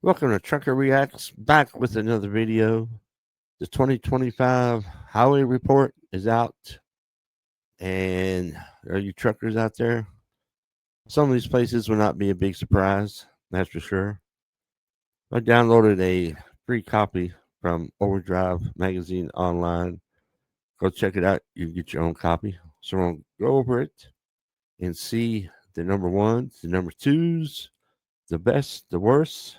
Welcome to Trucker Reacts, back with another video. The 2025 Highway Report is out, and are you truckers out there? Some of these places will not be a big surprise, that's for sure. I downloaded a free copy from Overdrive magazine online. Go check it out. You can get your own copy. So we'll go over it and see the number ones, the number twos, the best, the worst,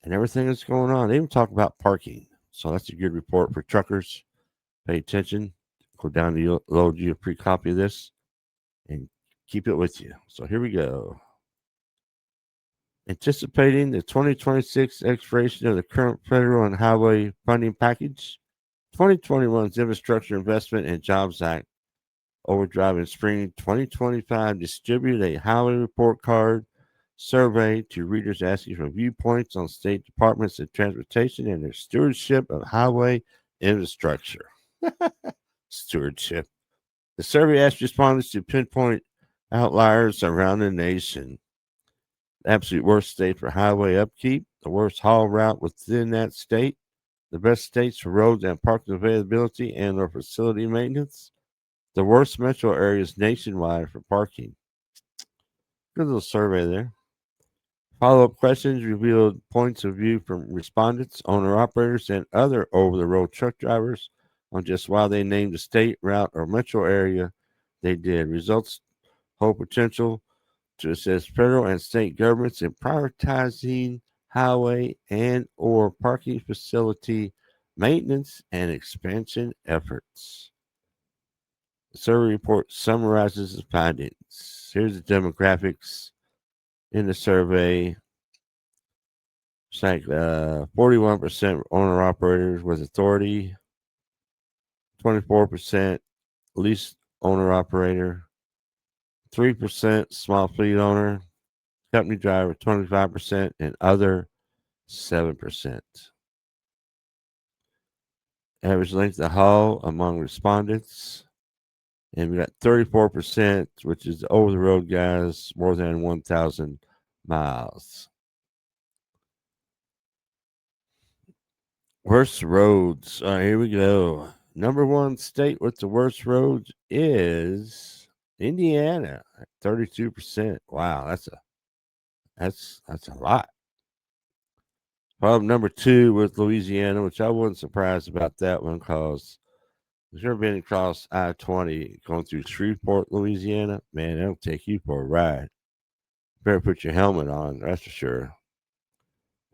and everything that's going on. They even talk about parking. So that's a good report for truckers. Pay attention. Go down to load you a pre copy of this and keep it with you. So here we go. Anticipating the 2026 expiration of the current federal and highway funding package, 2021's Infrastructure Investment and Jobs Act, Overdrive in spring 2025 distributed a highway report card survey to readers asking for viewpoints on state departments of transportation and their stewardship of highway infrastructure. Stewardship. The survey asked respondents to pinpoint outliers around the nation. The absolute worst state for highway upkeep, the worst haul route within that state, the best states for roads and parking availability and or facility maintenance, the worst metro areas nationwide for parking. Good little survey there. Follow-up questions revealed points of view from respondents, owner-operators, and other over-the-road truck drivers on just why they named the state, route, or metro area they did. Results hold potential to assist federal and state governments in prioritizing highway and or parking facility maintenance and expansion efforts. The survey report summarizes the findings. Here's the demographics in the survey. It's like 41% owner operators with authority, 24% lease owner operator, 3% small fleet owner, company driver 25%, and other 7%. Average length of haul among respondents. And we got 34%, which is over the road guys, more than 1,000 miles. Worst roads. All right, here we go. Number one state with the worst roads is Indiana, 32%. Wow, that's a lot. Problem number two with Louisiana, which I wasn't surprised about that one because if you've ever been across I-20 going through Shreveport, Louisiana, man, it'll take you for a ride. Better put your helmet on, that's for sure.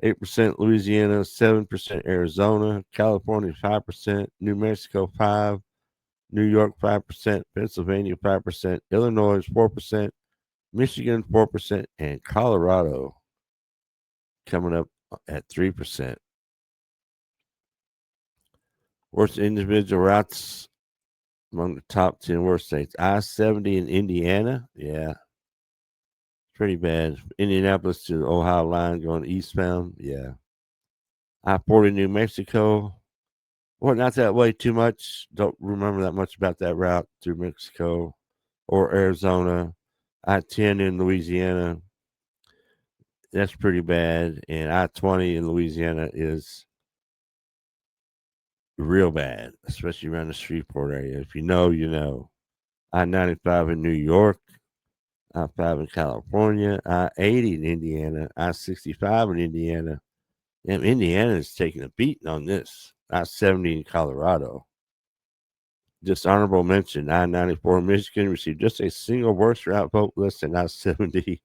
8% Louisiana, 7% Arizona, California 5%, New Mexico 5%, New York 5%, Pennsylvania 5%, Illinois 4%, Michigan 4%, and Colorado coming up at 3%. Worst individual routes among the top 10 worst states. I-70 in Indiana, yeah, pretty bad. Indianapolis to the Ohio line going eastbound, yeah. I-40 New Mexico, well, not that way too much. Don't remember that much about that route through Mexico or Arizona. I-10 in Louisiana, that's pretty bad. And I-20 in Louisiana is real bad, especially around the Shreveport area. If you know, you know. I-95 in New York, I-5 in California, I-80 in Indiana, I-65 in Indiana. Damn, Indiana is taking a beating on this. I-70 in Colorado. Just honorable mention, I-94 in Michigan received just a single worst route vote less than I-70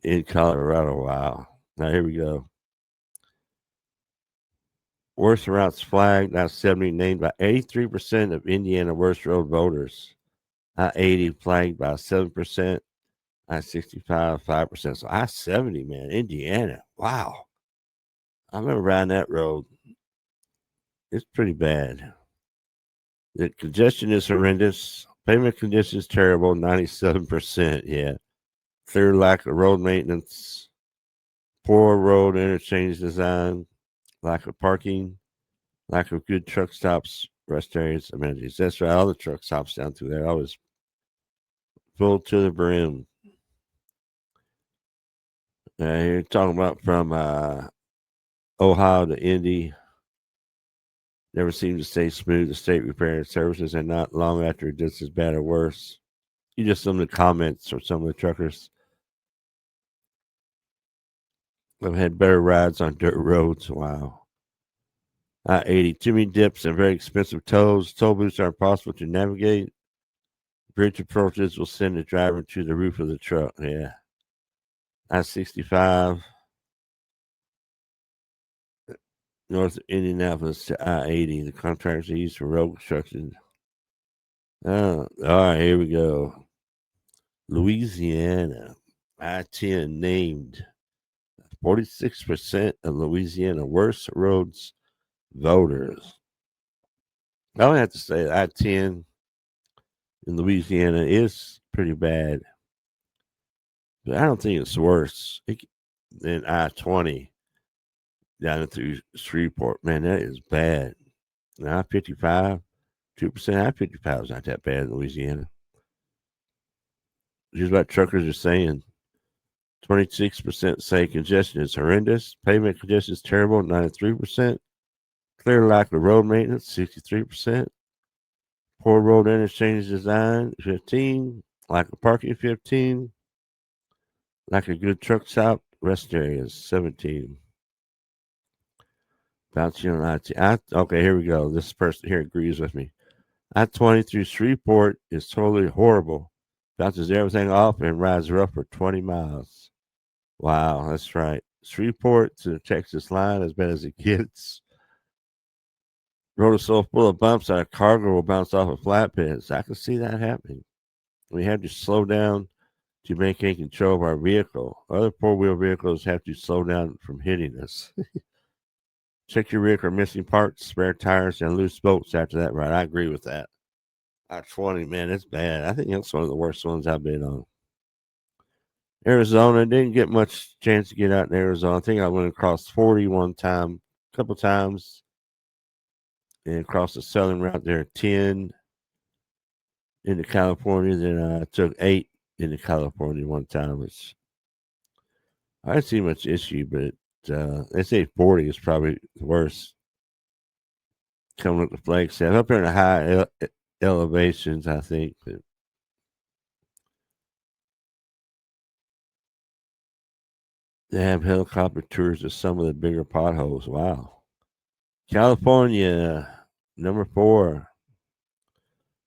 in Colorado. Wow. Now here we go. Worst routes flagged, I-70 named by 83% of Indiana worst road voters. I-80 flagged by 7%. I-65, 5%. So I-70, man, Indiana. Wow. I remember riding that road. It's pretty bad. The congestion is horrendous. Pavement conditions terrible, 97%. Yeah. Clear lack of road maintenance. Poor road interchange design. Lack of parking. Lack of good truck stops, rest areas, amenities. That's right. All the truck stops down through there always full to the brim. You're talking about from Ohio to Indy. Never seemed to stay smooth. The state repairing services, and not long after it just as bad or worse. You just some of the comments from some of the truckers. I've had better rides on dirt roads. Wow. I-80, too many dips and very expensive tolls. Toll booths are impossible to navigate. Bridge approaches will send the driver to the roof of the truck. Yeah. I-65, north of Indianapolis to I-80. The contractors are used for road construction. Oh, all right, here we go. Louisiana. I-10 named 46% of Louisiana worst roads voters. I would have to say I-10 in Louisiana is pretty bad, but I don't think it's worse than I-20 down through Shreveport. Man, that is bad. And I-55, 2% I-55 is not that bad in Louisiana. Here's what truckers are saying. 26% say congestion is horrendous. Pavement congestion is terrible, 93%. Clear lack of road maintenance, 63%. Poor road interchange design, 15. Lack of parking, 15. Lack of good truck stop, rest areas, 17. Bouncy on okay, here we go. This person here agrees with me. I-20 through Shreveport is totally horrible. Bounces everything off and rides rough for 20 miles. Wow, that's right. Shreveport to the Texas line, as bad as it gets. Road is so full of bumps that a cargo will bounce off of flatbeds. I can see that happening. We have to slow down to maintain control of our vehicle. Other four-wheel vehicles have to slow down from hitting us. Check your vehicle for missing parts, spare tires, and loose bolts after that ride. I agree with that. I-20, man, it's bad. I think that's one of the worst ones I've been on. Arizona, didn't get much chance to get out in Arizona. I think I went across 40 one time, a couple times, and across the southern route there, 10 into California. Then I took 8 into California one time, which I didn't see much issue, but they say 40 is probably the worst. Coming up the Flagstaff, up there in the high elevations, I think. But they have helicopter tours of some of the bigger potholes. Wow. California, number 4.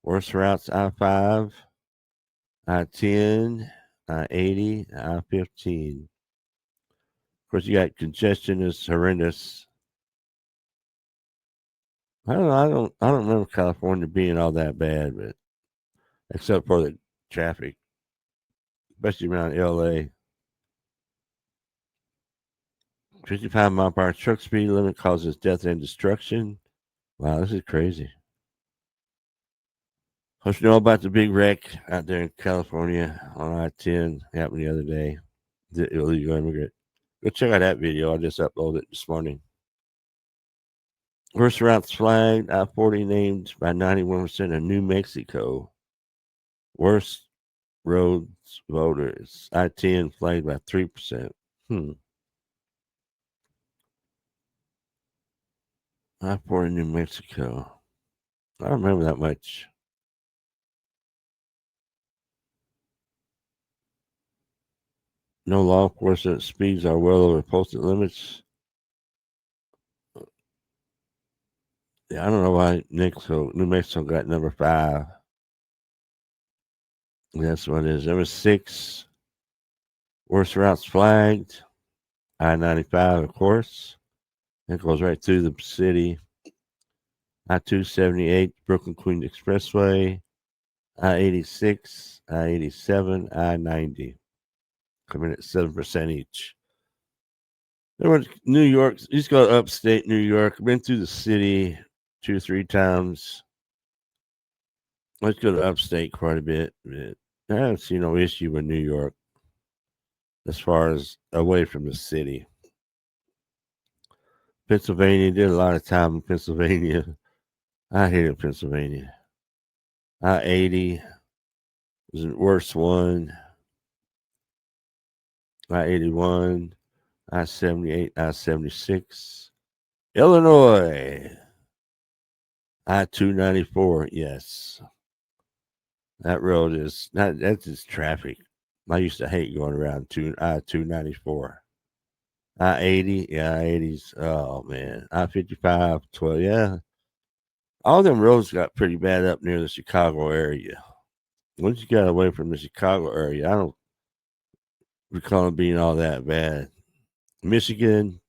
Worst routes I-5, I-10, I-80, I-15. Of course, you got congestion is horrendous. I don't know. I don't remember California being all that bad, but except for the traffic, especially around LA. 55-mile-per-hour truck speed limit causes death and destruction. Wow, this is crazy. Hope you know about the big wreck out there in California on I-10 happened the other day. The illegal immigrant. Go check out that video. I just uploaded it this morning. Worst routes flagged. I-40 named by 91% of New Mexico. Worst roads voters. I-10 flagged by 3%. I-40 New Mexico. I don't remember that much. No law enforcement speeds are well over posted limits. Yeah, I don't know why New Mexico got number 5. That's what it is. Number 6, worst routes flagged. I-95, of course. It goes right through the city. I-278, Brooklyn Queens Expressway. I-86, I-87, I-90. Coming at 7% each. There was New York. Just go to upstate New York. I've been through the city 2 or 3 times. Let's go to upstate quite a bit. But I haven't seen no issue with New York as far as away from the city. Pennsylvania, did a lot of time in Pennsylvania. I hated Pennsylvania. I 80 was the worst one. I-81, I-78, I-76. Illinois, I-294. Yes, that road is not. That's just traffic. I used to hate going around I-294. I-80, yeah, I-80s. Oh man, I-55, 12. Yeah, all them roads got pretty bad up near the Chicago area. Once you got away from the Chicago area, I don't recall it being all that bad. Michigan,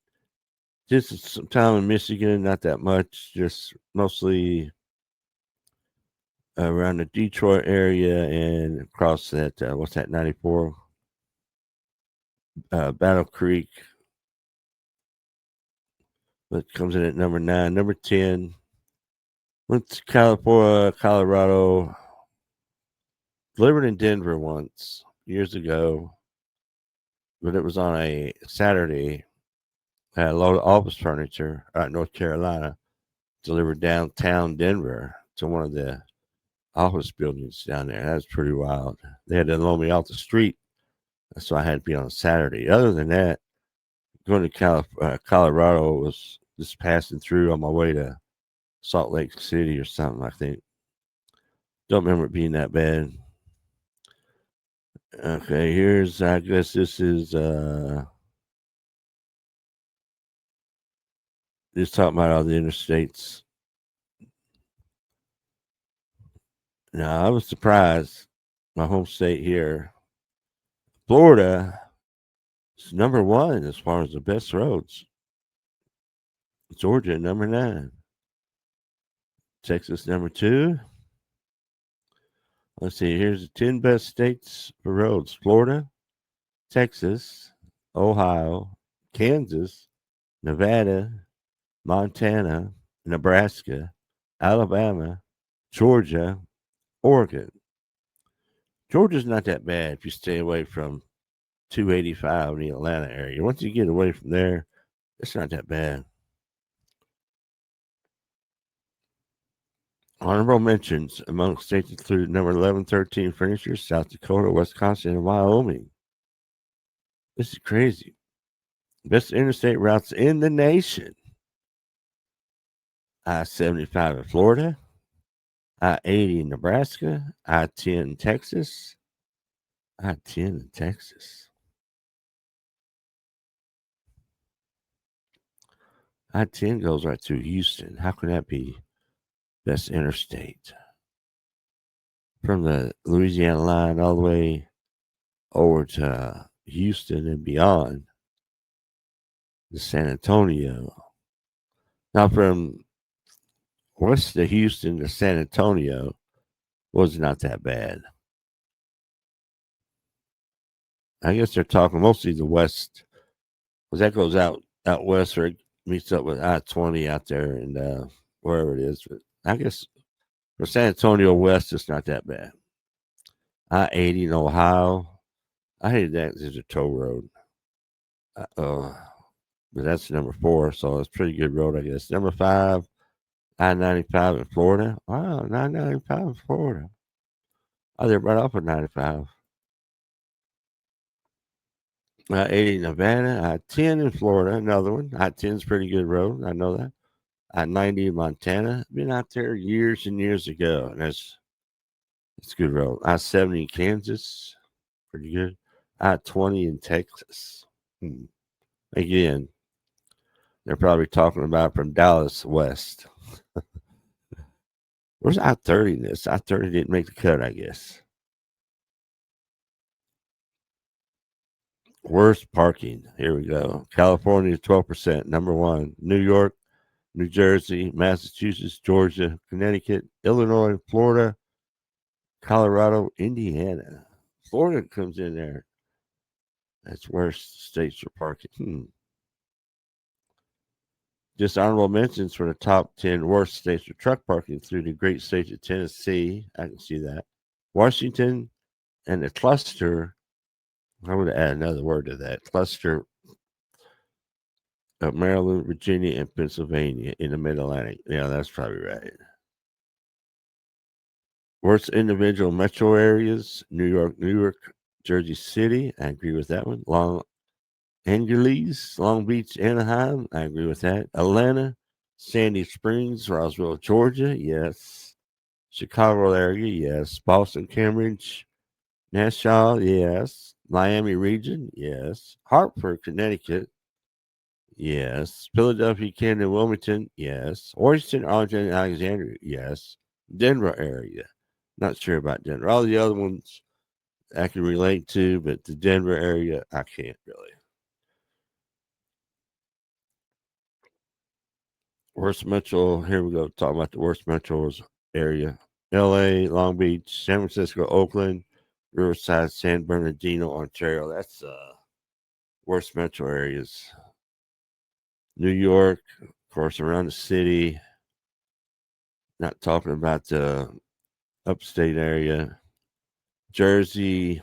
just some time in Michigan, not that much. Just mostly around the Detroit area and across that. What's that? 94, Battle Creek. That comes in at number 9. Number 10. Went to California, Colorado. Delivered in Denver once years ago, but it was on a Saturday. Had a load of office furniture out in North Carolina. Delivered downtown Denver to one of the office buildings down there. That was pretty wild. They had to loan me off the street, so I had to be on a Saturday. Other than that, going to Colorado was just passing through on my way to Salt Lake City or something. I think. Don't remember it being that bad. Okay, here's. I guess this is. Just talking about all the interstates. Now I was surprised. My home state here, Florida, is number 1 as far as the best roads. Georgia, number 9. Texas, number 2. Let's see. Here's the 10 best states for roads: Florida, Texas, Ohio, Kansas, Nevada, Montana, Nebraska, Alabama, Georgia, Oregon. Georgia's not that bad if you stay away from 285 in the Atlanta area. Once you get away from there, it's not that bad. Honorable mentions among states include number 11, 13 Furniture, South Dakota, Wisconsin, and Wyoming. This is crazy. Best interstate routes in the nation: I-75 in Florida, I-80 in Nebraska, I-10 in Texas, I-10 in Texas. I-10 goes right through Houston. How can that be best interstate? From the Louisiana line all the way over to Houston and beyond to San Antonio. Now, from west of Houston to San Antonio was not that bad. I guess they're talking mostly the west, because that goes out west or it meets up with I-20 out there and wherever it is. But I guess for San Antonio west, it's not that bad. I-80 in Ohio, I hated that because it's a toll road. But that's number 4, so it's a pretty good road, I guess. Number 5, I-95 in Florida. Wow, I-95 in Florida. Oh, they're right off of 95. I-80 in Nevada. I-10 in Florida, another one. I-10 is a pretty good road. I know that. I-90 in Montana. Been out there years and years ago, and it's a good road. I-70 in Kansas. Pretty good. I-20 in Texas. Again, they're probably talking about from Dallas west. Where's I-30 in this? I-30 didn't make the cut, I guess. Worst parking. Here we go. California, 12%. Number 1. New York, New Jersey, Massachusetts, Georgia, Connecticut, Illinois, Florida, Colorado, Indiana. Florida comes in there. That's worst states for parking. Just honorable mentions for the top 10 worst states for truck parking through the great states of Tennessee. I can see that. Washington and the cluster. I'm going to add another word to that. Cluster of Maryland, Virginia, and Pennsylvania in the Mid-Atlantic. Yeah, that's probably right. Worst individual metro areas: New York, Jersey City, I agree with that one. Long Angeles, Long Beach, Anaheim, I agree with that. Atlanta, Sandy Springs, Roswell, Georgia, yes. Chicago area, yes. Boston, Cambridge, Nassau, yes. Miami region, yes. Hartford, Connecticut, yes. Philadelphia, Camden, Wilmington, yes. Washington, Arlington, Alexandria, yes. Denver area, not sure about Denver. All the other ones I can relate to, but the Denver area, I can't really. Worst metro, here we go. Talking about the worst metros area. LA, Long Beach, San Francisco, Oakland, Riverside, San Bernardino, Ontario. That's worst metro areas. New York, of course, around the city. Not talking about the upstate area. Jersey,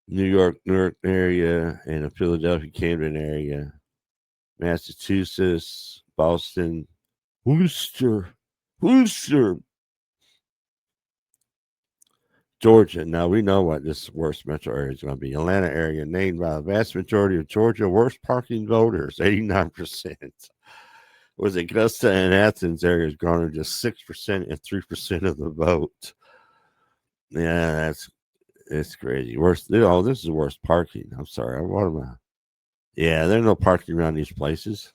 Newark area, and the Philadelphia, Camden area. Massachusetts, Boston, Worcester, Georgia. Now we know what this worst metro area is going to be. Atlanta area, named by the vast majority of Georgia worst parking voters, 89%. Was Augusta and Athens areas garnered just 6% and 3% of the vote. Yeah, it's crazy. Worst. Oh, this is the worst parking. I'm sorry. What am I? Yeah, there's no parking around these places.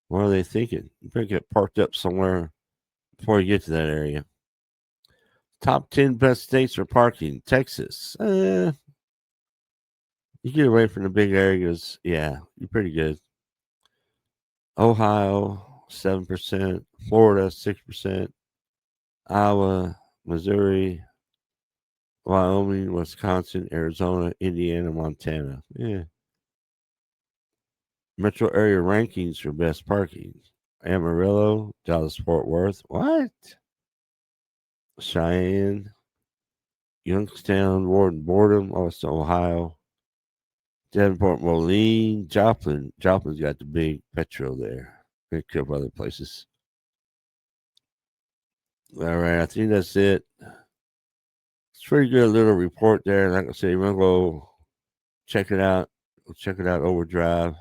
What are they thinking? You better get parked up somewhere before you get to that area. Top 10 best states for parking. Texas. You get away from the big areas. Yeah, you're pretty good. Ohio, 7%. Florida, 6%. Iowa, Missouri, Wyoming, Wisconsin, Arizona, Indiana, Montana. Yeah. Metro area rankings for best parking. Amarillo, Dallas Fort Worth. What? Cheyenne, Youngstown, Warden, Boredom, also Ohio. Davenport, Moline, Joplin. Joplin's got the big petro there. A couple other places. All right, I think that's it. It's pretty good little report there. Like I said, you're gonna go check it out. Go check it out. Overdrive.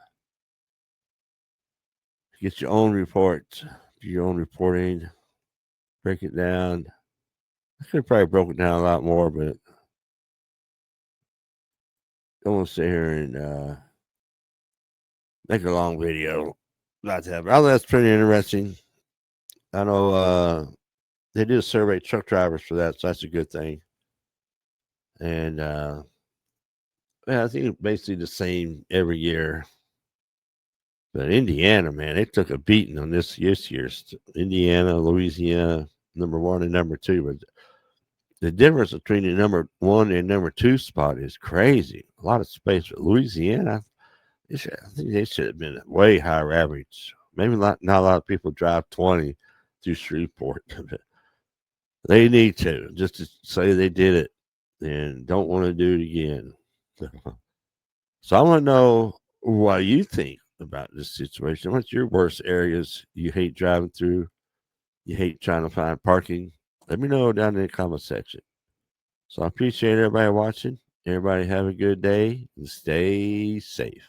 Get your own report. Do your own reporting. Break it down. I could have probably broke it down a lot more, but I won't sit here and make a long video. Not that, but that's pretty interesting. I know they do survey truck drivers for that, so that's a good thing. And yeah, I think it's basically the same every year. But Indiana, man, they took a beating on this year's Indiana, Louisiana, number one and number two. But the difference between the number one and number two spot is crazy. A lot of space. But Louisiana, I think they should have been a way higher average. Maybe not a lot of people drive 20 through Shreveport. But they need to, just to say they did it and don't want to do it again. So I want to know what you think about this situation. What's your worst areas you hate driving through? You hate trying to find parking? Let me know down in the comment section. So I appreciate everybody watching. Everybody have a good day and stay safe.